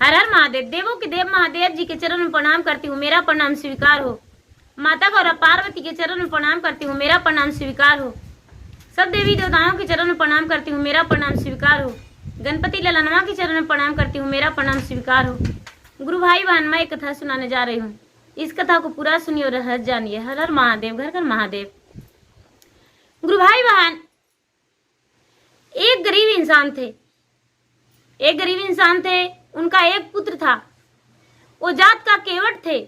हर हर महादेव। देवों के देव महादेव जी के चरण में प्रणाम करती हूँ, मेरा प्रणाम स्वीकार हो। माता गौरा पार्वती के चरण में प्रणाम करती हूँ, मेरा प्रणाम स्वीकार हो। सब देवी देवताओं के चरण में प्रणाम करती हूँ, मेरा प्रणाम स्वीकार हो। गणपति ललनवा के चरण में प्रणाम करती हूँ, मेरा प्रणाम स्वीकार हो। गुरु भाई बहन, मैं एक कथा सुनाने जा रही हूँ, इस कथा को पूरा सुनिए और रहस्य जानिए। हर हर महादेव, घर घर महादेव। गुरु भाई बहन, एक गरीब इंसान थे। उनका एक पुत्र था। वो जात का केवट थे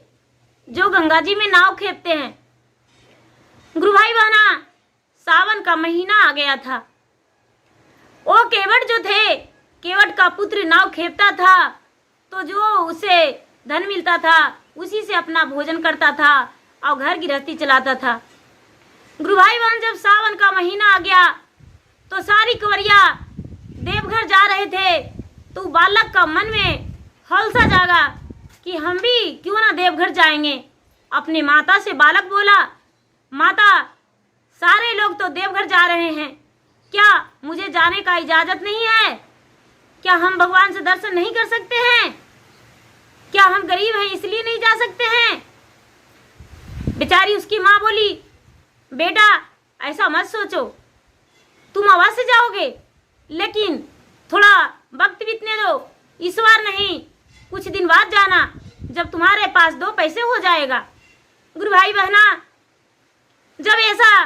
जो गंगा जी में नाव खेपते हैं। गुरु भाई बहना, सावन का महीना आ गया था। वो केवट जो थे, केवट का पुत्र नाव खेपता था, तो जो उसे धन मिलता था उसी से अपना भोजन करता था और घर गृहस्थी चलाता था। गुरु भाई बहन, जब सावन का महीना आ गया तो सारी कंवरिया देवघर जा रहे थे, तो बालक का मन में हौसला जागा कि हम भी क्यों ना देवघर जाएंगे। अपने माता से बालक बोला, माता, सारे लोग तो देवघर जा रहे हैं, क्या मुझे जाने का इजाजत नहीं है? क्या हम भगवान से दर्शन नहीं कर सकते हैं? क्या हम गरीब हैं इसलिए नहीं जा सकते हैं? बेचारी उसकी माँ बोली, बेटा ऐसा मत सोचो, तुम अवश्य जाओगे, लेकिन थोड़ा वक्त बीतने दो। इस बार नहीं, कुछ दिन बाद जाना, जब तुम्हारे पास 2 पैसे हो जाएगा। गुरु भाई बहना, जब ऐसा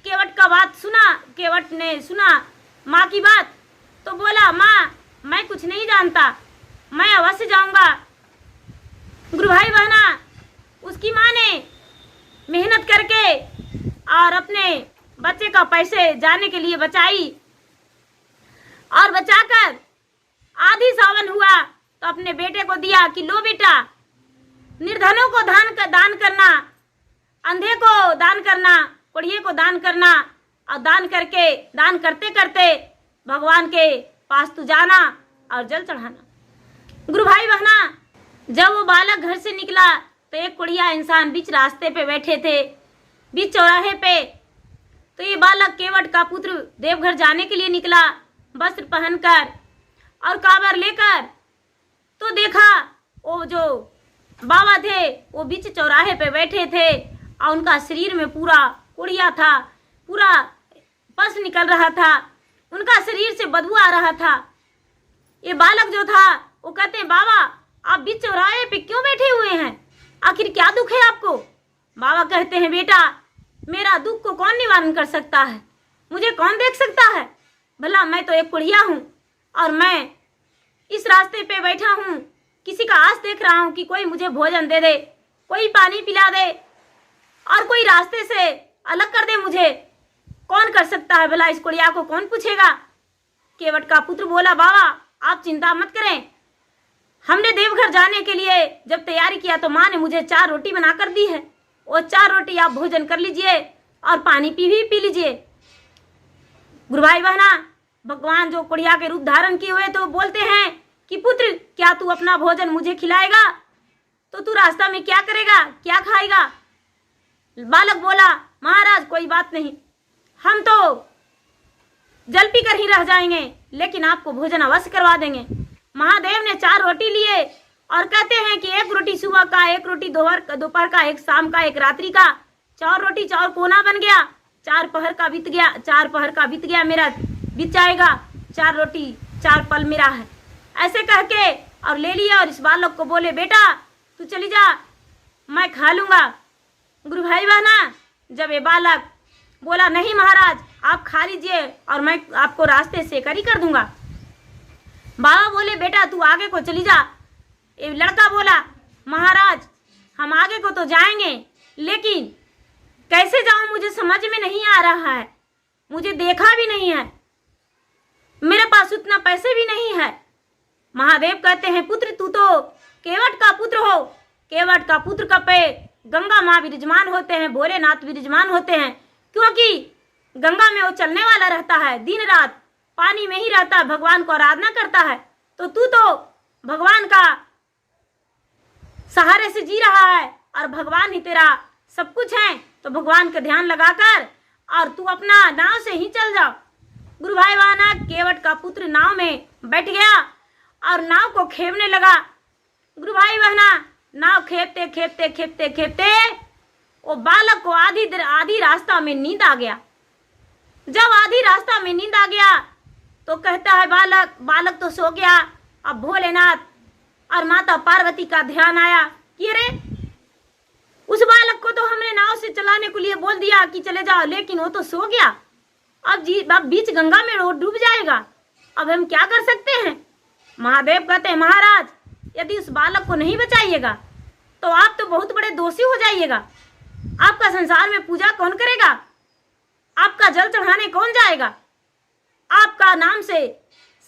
केवट ने सुना माँ की बात, तो बोला, माँ मैं कुछ नहीं जानता, मैं अवश्य जाऊंगा। गुरु भाई बहना, उसकी माँ ने मेहनत करके और अपने बच्चे का पैसे जाने के लिए बचाई, और बचाकर आधी सावन हुआ तो अपने बेटे को दिया कि लो बेटा, निर्धनों को दान करना, अंधे को दान करना, कोढ़िए को दान करना, और दान करते करते भगवान के पास तू जाना और जल चढ़ाना। गुरु भाई बहना, जब वो बालक घर से निकला तो एक कोढ़िया इंसान बीच रास्ते पे बैठे थे, बीच चौराहे पे। तो ये बालक केवट का पुत्र देवघर जाने के लिए निकला, वस्त्र पहनकर और कांवर लेकर। तो देखा वो जो बाबा थे वो बीच चौराहे पे बैठे थे, और उनका शरीर में पूरा कोढ़िया था, पूरा पस निकल रहा था, उनका शरीर से बदबू आ रहा था। ये बालक जो था वो कहते हैं, बाबा आप बीच चौराहे पे क्यों बैठे हुए हैं? आखिर क्या दुख है आपको? बाबा कहते हैं, बेटा मेरा दुख को कौन निवारण कर सकता है? मुझे कौन देख सकता है? भला मैं तो एक कोढ़िया हूँ, और मैं इस रास्ते पे बैठा हूँ, किसी का आस देख रहा हूँ कि कोई मुझे भोजन दे दे, कोई पानी पिला दे, और कोई रास्ते से अलग कर दे मुझे। कौन कर सकता है भला? इस कोढ़िया को कौन पूछेगा? केवट का पुत्र बोला, बाबा आप चिंता मत करें, हमने देवघर जाने के लिए जब तैयारी किया तो माँ ने मुझे 4 रोटी बना कर दी है, वो 4 रोटी आप भोजन कर लीजिए और पानी भी पी लीजिए। गुरु भाई बहना, भगवान जो कोढ़िया के रूप धारण किए हुए तो बोलते हैं कि पुत्र, क्या तू अपना भोजन मुझे खिलाएगा? तो तू रास्ता में क्या करेगा, क्या खाएगा? बालक बोला, महाराज कोई बात नहीं, हम तो जल पी कर ही रह जाएंगे, लेकिन आपको भोजन अवश्य करवा देंगे। महादेव ने 4 रोटी लिए और कहते हैं कि 1 रोटी सुबह का, 1 रोटी दोपहर का, 1 शाम का, 1 रात्रि का, 4 रोटी 4 कोना बन गया। 4 पहर का बीत गया, मेरा बीत जाएगा, 4 रोटी 4 पल मेरा है। ऐसे कह के और ले लिया, और इस बालक को बोले, बेटा तू चली जा, मैं खा लूंगा। गुरु भाई बहना, जब ये बालक बोला, नहीं महाराज आप खा लीजिए और मैं आपको रास्ते से करी कर दूंगा। बाबा बोले, बेटा तू आगे को चली जा। ये लड़का बोला, महाराज हम आगे को तो जाएंगे, लेकिन कैसे जाऊं मुझे समझ में नहीं आ रहा है, मुझे देखा भी नहीं है, मेरे पास उतना पैसे भी नहीं है। महादेव कहते हैं, पुत्र तू तो केवट का पुत्र हो, केवट का पुत्र का पे गंगा माँ विराजमान होते हैं, भोलेनाथ विराजमान होते हैं, क्योंकि गंगा में वो चलने वाला रहता है, दिन रात पानी में ही रहता है, भगवान को आराधना करता है। तो तू तो भगवान का सहारे से जी रहा है और भगवान ही तेरा सब कुछ है, तो भगवान का ध्यान लगाकर और तू अपना नाव से ही चल जाओ। गुरु भाई बहना, केवट का पुत्र नाव में बैठ गया और नाव को खेवने लगा। गुरु भाई बहना, नाव खेपते खेपते खेपते खेपते वो बालक को आधी रास्ता में नींद आ गया। जब आधी रास्ता में नींद आ गया तो कहता है बालक तो सो गया। अब भोलेनाथ और माता पार्वती का ध्यान आया कि अरे उस बालक को तो हमने नाव से चलाने के लिए बोल दिया कि चले जाओ, लेकिन वो तो सो गया। अब बीच गंगा में वो डूब जाएगा। अब हम क्या कर सकते हैं? महादेव कहते हैं, महाराज यदि उस बालक को नहीं बचाइएगा तो आप तो बहुत बड़े दोषी हो जाइएगा। आपका संसार में पूजा कौन करेगा? आपका जल चढ़ाने कौन जाएगा? आपका नाम से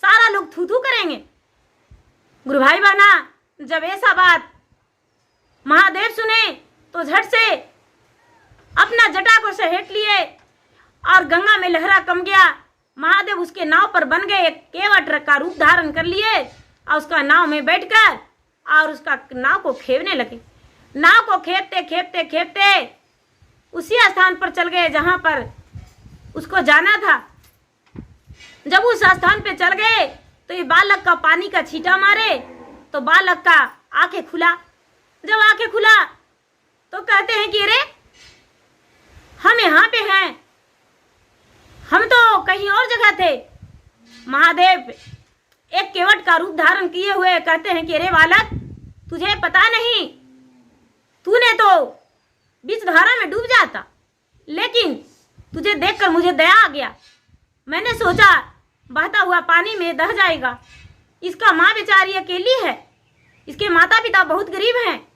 सारा लोग थू थू करेंगे। गुरु भाई बहना, जब ऐसा बात महादेव सुने तो झट से अपना जटा को सहेट लिए और गंगा में लहरा कम गया। महादेव उसके नाव पर बन गए, एक केवट का रूप धारण कर लिए और उसका नाव में बैठकर और उसका नाव को खेवने लगे। नाव को खेपते खेपते खेपते उसी स्थान पर चल गए जहां पर उसको जाना था। जब उस स्थान पे चल गए तो ये बालक का पानी का छींटा मारे तो बालक का आंखें खुला। जब आंखें खुला तो कहते हैं कि अरे हम यहाँ पे हैं, हम तो कहीं और जगह थे। महादेव एक केवट का रूप धारण किए हुए कहते हैं कि अरे बालक, तुझे पता नहीं, तूने तो बीच धारा में डूब जाता, लेकिन तुझे देखकर मुझे दया आ गया। मैंने सोचा बहता हुआ पानी में दह जाएगा। इसका माँ बेचारी अकेली है, इसके माता पिता बहुत गरीब हैं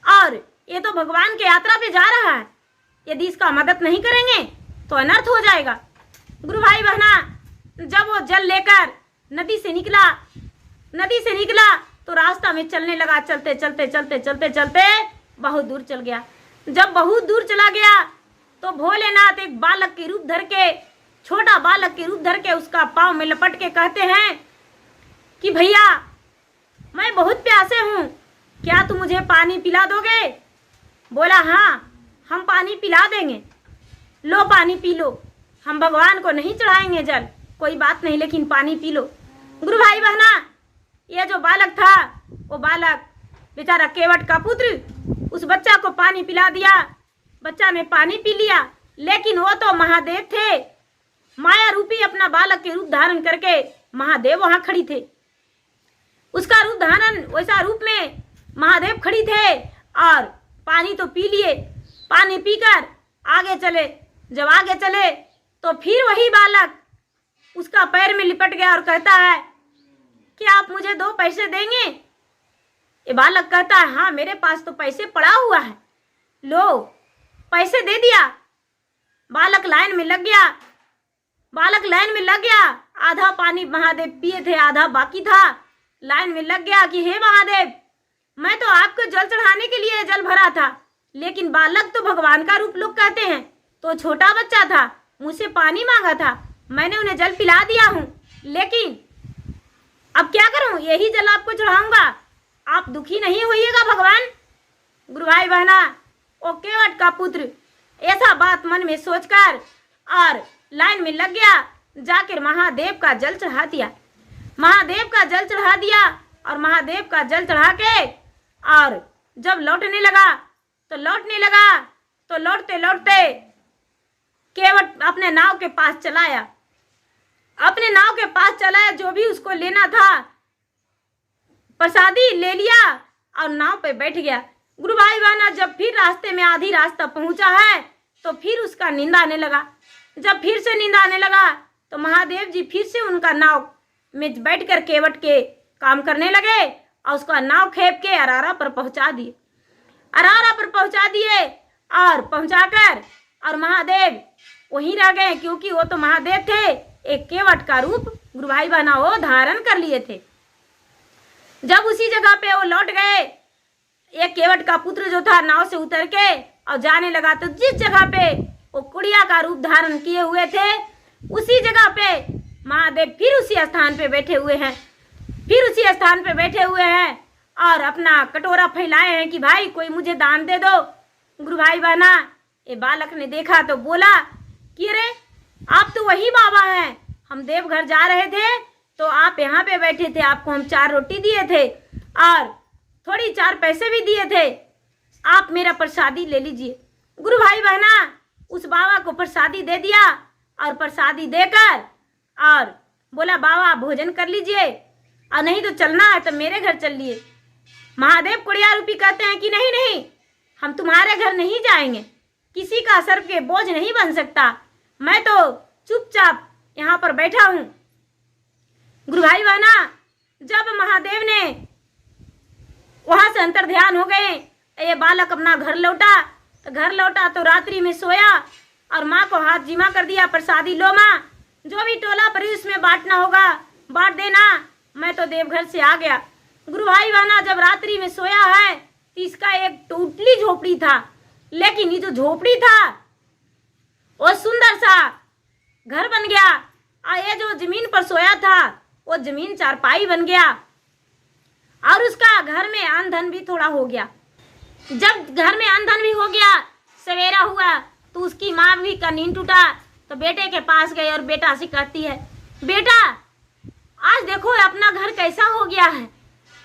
और ये तो भगवान के यात्रा पे जा रहा है। यदि इसका मदद नहीं करेंगे तो अनर्थ हो जाएगा। गुरु भाई बहना, जब वो जल लेकर नदी से निकला तो रास्ता में चलने लगा। चलते चलते चलते चलते चलते बहुत दूर चल गया। जब बहुत दूर चला गया तो भोलेनाथ एक बालक के रूप धर के, छोटा बालक के रूप धर के उसका पाँव में लपट के कहते हैं कि भैया मैं बहुत प्यासे हूँ, क्या तुम मुझे पानी पिला दोगे? बोला हाँ, हम पानी पिला देंगे, लो पानी पी लो। हम भगवान को नहीं चढ़ाएंगे जल, कोई बात नहीं, लेकिन पानी पी लो। गुरु भाई बहना, यह जो बालक था वो बालक बेचारा केवट का पुत्र, उस बच्चा को पानी पिला दिया। बच्चा ने पानी पी लिया, लेकिन वो तो महादेव थे। माया रूपी अपना बालक के रूप धारण करके महादेव वहां खड़ी थे। उसका रूप धारण वैसा रूप में महादेव खड़ी थे और पानी तो पी लिए। पानी पीकर आगे चले। जब आगे चले तो फिर वही बालक उसका पैर में लिपट गया और कहता है कि आप मुझे 2 पैसे देंगे? ये बालक कहता है हाँ, मेरे पास तो पैसे पड़ा हुआ है, लो पैसे दे दिया। बालक लाइन में लग गया। आधा पानी महादेव पिए थे, आधा बाकी था। लाइन में लग गया कि हे महादेव, मैं तो आपको जल चढ़ाने के लिए जल भरा था, लेकिन बालक तो भगवान का रूप लोग कहते हैं, तो छोटा बच्चा था, मुझसे पानी मांगा था, मैंने उन्हें जल पिला दिया हूँ, लेकिन अब क्या करूँ? यही जल आपको चढ़ाऊंगा, आप दुखी नहीं होइएगा भगवान। गुरु भाई बहना, ओ केवट का पुत्र ऐसा बात मन में सोचकर और लाइन में लग गया, जाकर महादेव का जल चढ़ा दिया। महादेव का जल चढ़ा दिया और महादेव का जल चढ़ा के और जब लौटने लगा तो लौटते लौटते केवट अपने नाव के पास चलाया। जो भी उसको लेना था प्रसादी ले लिया और नाव पे बैठ गया। गुरु भाई बहना, जब फिर रास्ते में आधी रास्ता पहुंचा है तो फिर उसका नींद आने लगा। जब फिर से नींद आने लगा तो महादेव जी फिर से उनका नाव में बैठकर केवट के काम करने लगे और उसका नाव खेप के अरारा पर पहुंचा दिए और पहुंचाकर और महादेव वहीं रह गए, क्योंकि वो तो महादेव थे, एक केवट का रूप गुरु भाई बहना वो धारण कर लिए थे। जब उसी जगह पे वो लौट गए, एक केवट का पुत्र जो था नाव से उतर के और जाने लगा, तो जिस जगह पे वो कुड़िया का रूप धारण किए हुए थे उसी जगह पे महादेव फिर उसी स्थान पे बैठे हुए हैं और अपना कटोरा फैलाए हैं कि भाई कोई मुझे दान दे दो। गुरु भाई बहना, ये बालक ने देखा तो बोला कि अरे आप तो वही बाबा हैं, हम देवघर जा रहे थे, तो आप यहाँ पे बैठे थे, आपको हम 4 रोटी दिए थे और थोड़ी 4 पैसे भी दिए थे, आप मेरा प्रसादी ले लीजिए। गुरु भाई बहना उस बाबा को प्रसादी दे दिया और प्रसादी देकर और बोला बाबा भोजन कर लीजिए और नहीं तो चलना है तो मेरे घर चलिए। महादेव कुड़िया रूपी कहते हैं कि नहीं नहीं, हम तुम्हारे घर नहीं जाएंगे, किसी का सर के बोझ नहीं बन सकता, मैं तो चुपचाप यहाँ पर बैठा हूँ। गुरु भाई बहना जब महादेव ने वहां से अंतर ध्यान हो गए, ये बालक अपना घर लौटा तो रात्रि में सोया और माँ को हाथ जिमा कर दिया, प्रसादी लो माँ, जो भी टोला परी उसमें बांटना होगा बांट देना, मैं तो देवघर से आ गया। गुरु भाई बहना जब रात्रि में सोया है तो इसका एक टूटली झोपड़ी था, लेकिन ये जो झोपड़ी था वो सुंदर सा घर बन गया और ये जो जमीन पर सोया था वो जमीन चारपाई बन गया और उसका घर में अन्न धन भी थोड़ा हो गया। जब घर में अन्न धन भी हो गया, सवेरा हुआ तो उसकी माँ भी का नींद टूटा तो बेटे के पास गई और बेटा से कहती है, बेटा आज देखो अपना घर कैसा हो गया है,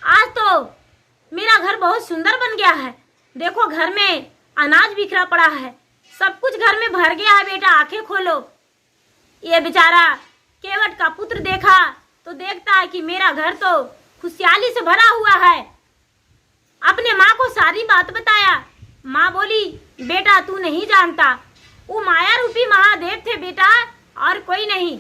आज तो मेरा घर बहुत सुंदर बन गया है, देखो घर में अनाज बिखरा पड़ा है, सब कुछ घर में भर गया है, बेटा आंखें खोलो। ये बेचारा केवट का पुत्र देखा तो देखता है कि मेरा घर तो खुशहाली से भरा हुआ है। अपने माँ को सारी बात बताया। माँ बोली बेटा तू नहीं जानता, वो माया रूपी महादेव थे बेटा और कोई नहीं।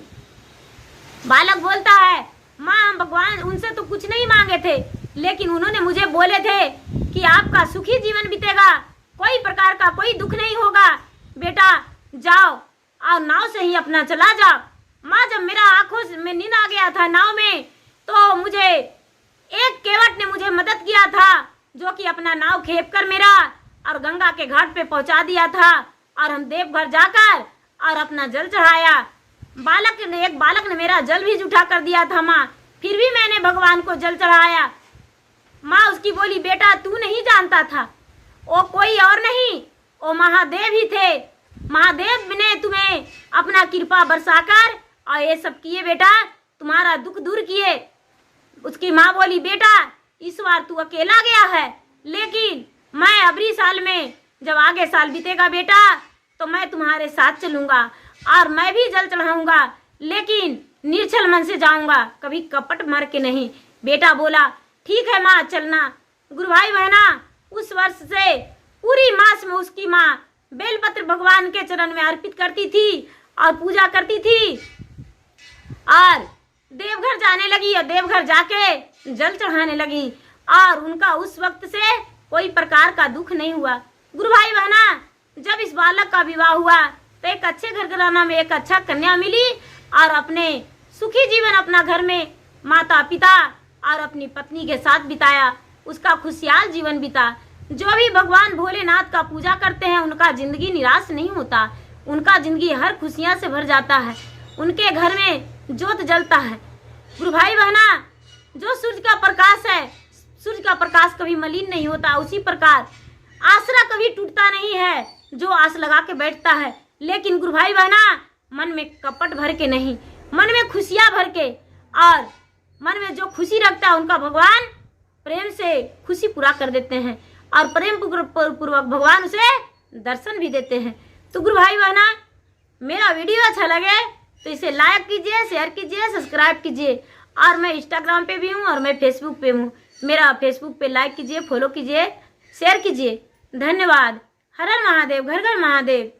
बालक बोलता है माँ हम भगवान उनसे तो कुछ नहीं मांगे थे, लेकिन उन्होंने मुझे बोले थे कि आपका सुखी जीवन बीतेगा, कोई प्रकार का कोई दुख नहीं होगा, बेटा जाओ और नाव से ही अपना चला जाओ। माँ जब मेरा आंखों में नींद आ गया था नाव में तो मुझे एक केवट ने मुझे मदद किया था, जो कि अपना नाव खेप कर मेरा और गंगा के घाट पे पहुंचा दिया था और हम देवघर जाकर और अपना जल चढ़ाया। एक बालक ने मेरा जल भी जूठा कर दिया था माँ, फिर भी मैंने भगवान को जल चढ़ाया। माँ उसकी बोली बेटा तू नहीं जानता था, वो कोई और नहीं वो महादेव ही थे, महादेव ने तुम्हें अपना कृपा बरसाकर और ये सब किए बेटा, तुम्हारा दुख दूर किए। उसकी माँ बोली बेटा इस बार तू अकेला गया है, लेकिन मैं अगली साल में जब आगे साल बीतेगा बेटा तो मैं तुम्हारे साथ चलूंगा और मैं भी जल चढ़ाऊंगा, लेकिन निर्छल मन से जाऊंगा, कभी कपट मार के नहीं। बेटा बोला ठीक है माँ चलना। गुरु भाई बहना उस वर्ष से पूरी मास में उसकी माँ बेलपत्र भगवान के चरण में अर्पित करती थी और पूजा करती थी और देवघर जाने लगी और देवघर जाके जल चढ़ाने लगी और उनका उस वक्त से कोई प्रकार का दुख नहीं हुआ। गुरु भाई बहना जब इस बालक का विवाह हुआ तो एक अच्छे घराना में एक अच्छा कन्या मिली और अपने सुखी जीवन अपना घर में माता पिता और अपनी पत्नी के साथ बिताया, उसका खुशहाल जीवन बीता। जो भी भगवान भोलेनाथ का पूजा करते हैं उनका जिंदगी निराश नहीं होता, उनका जिंदगी हर खुशियां से भर जाता है, उनके घर में ज्योत जलता है। गुरु भाई बहना जो सूर्य का प्रकाश है, सूर्य का प्रकाश कभी मलिन नहीं होता, उसी प्रकार आसरा कभी टूटता नहीं है जो आस लगा के बैठता है। लेकिन गुरु भाई बहना मन में कपट भर के नहीं, मन में खुशियां भर के और मन में जो खुशी रखता है उनका भगवान प्रेम से खुशी पूरा कर देते हैं और प्रेम पूर्वक भगवान उसे दर्शन भी देते हैं। तो गुरु भाई बहना मेरा वीडियो अच्छा लगे तो इसे लाइक कीजिए, शेयर कीजिए, सब्सक्राइब कीजिए। और मैं इंस्टाग्राम पे भी हूँ और मैं फेसबुक पे हूँ, मेरा फेसबुक पे लाइक कीजिए, फॉलो कीजिए, शेयर कीजिए। धन्यवाद। हर हर महादेव, घर घर महादेव।